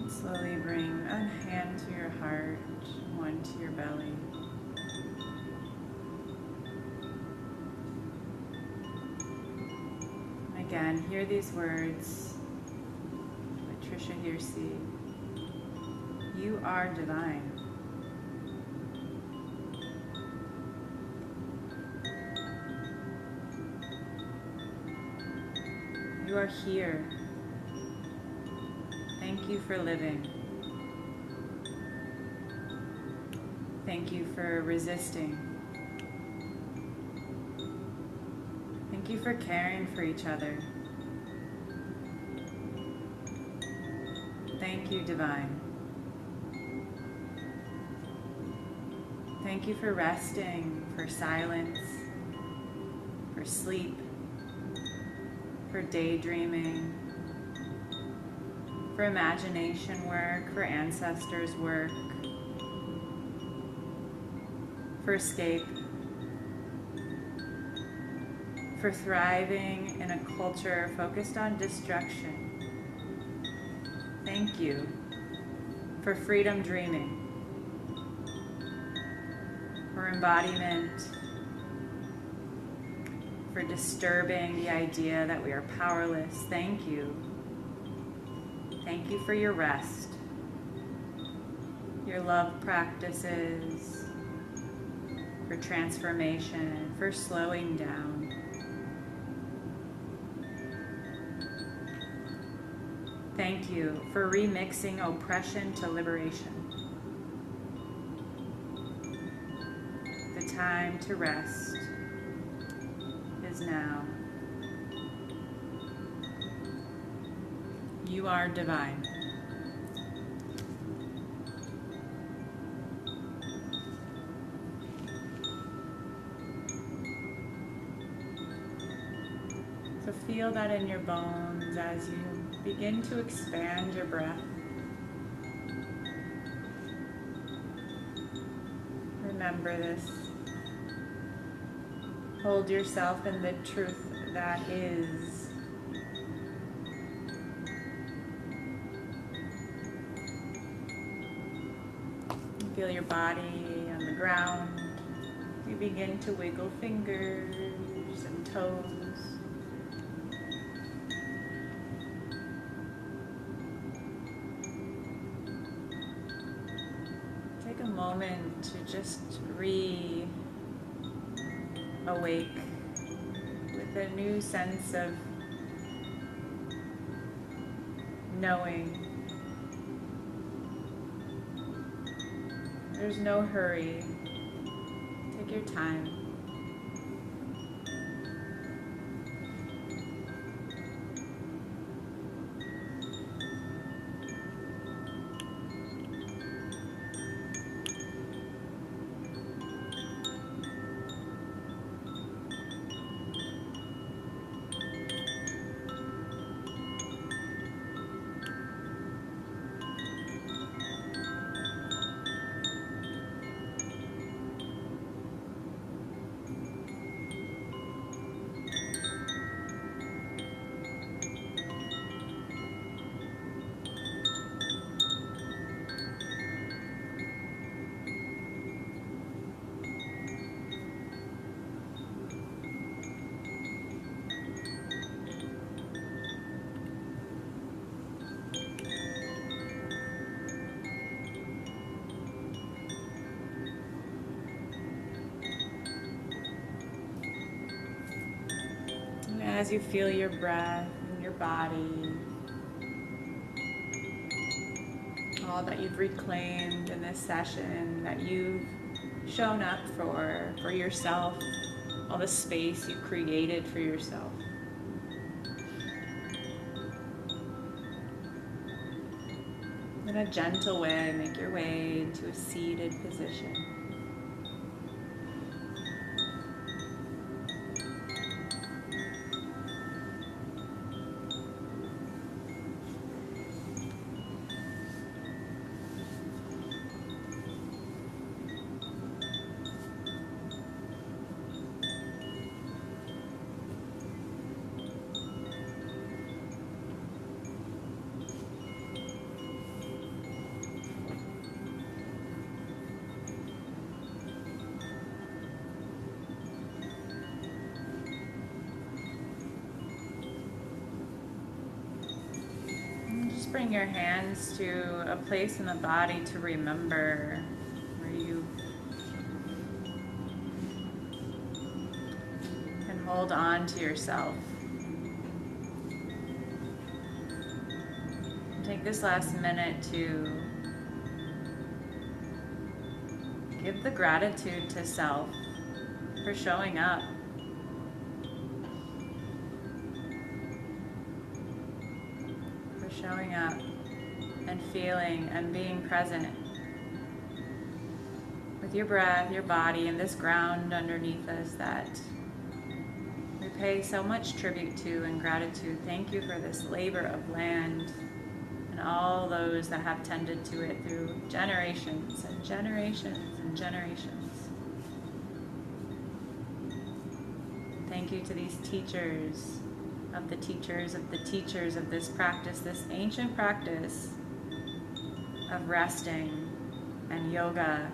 Speaker 1: Slowly bring a hand to your heart, one to your belly. Again, hear these words by Trisha Hearsey. You are divine. You are here. Thank you for living. Thank you for resisting. Thank you for caring for each other. Thank you, divine. Thank you for resting, for silence, for sleep, for daydreaming, for imagination work, for ancestors' work, for escape, for thriving in a culture focused on destruction. Thank you for freedom dreaming, for embodiment, for disturbing the idea that we are powerless. Thank you. Thank you for your rest, your love practices, for transformation, for slowing down. Thank you for remixing oppression to liberation. The time to rest is now. You are divine. So feel that in your bones as you begin to expand your breath. Remember this. Hold yourself in the truth that is. Feel your body on the ground. You begin to wiggle fingers and toes. Take a moment to just re-awake with a new sense of knowing. There's no hurry. Take your time. as you feel your breath and your body, all that you've reclaimed in this session, that you've shown up for yourself, all the space you created for yourself. In a gentle way, make your way into a seated position. Just bring your hands to a place in the body to remember where you can hold on to yourself. Take this last minute to give the gratitude to self for showing up. Showing up and feeling and being present with your breath, your body, and this ground underneath us that we pay so much tribute to and gratitude. Thank you for this labor of land and all those that have tended to it through generations and generations and generations. Thank you to these teachers of the teachers of the teachers of this practice, this ancient practice of resting and yoga.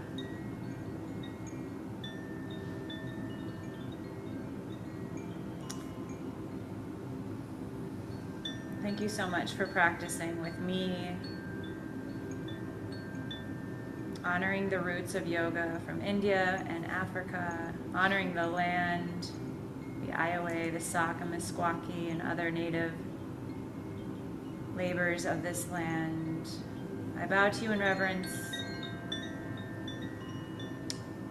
Speaker 1: Thank you so much for practicing with me, honoring the roots of yoga from India and Africa, honoring the land, the Iowa, the Sauk, and Meskwaki, and other native labors of this land. I bow to you in reverence.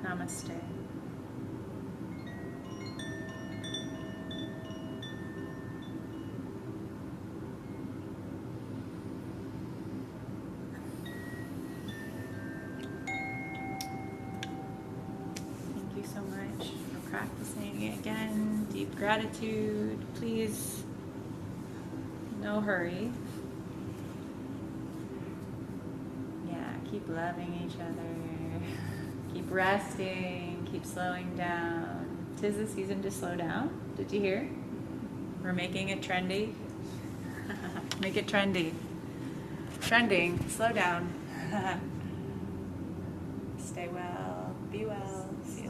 Speaker 1: Namaste. Thank you so much for practicing again. Deep gratitude. Please, no hurry. Yeah, keep loving each other. Keep resting. Keep slowing down. 'Tis the season to slow down. Did you hear? We're making it trendy. Make it trendy. Trending. Slow down. Stay well. Be well. See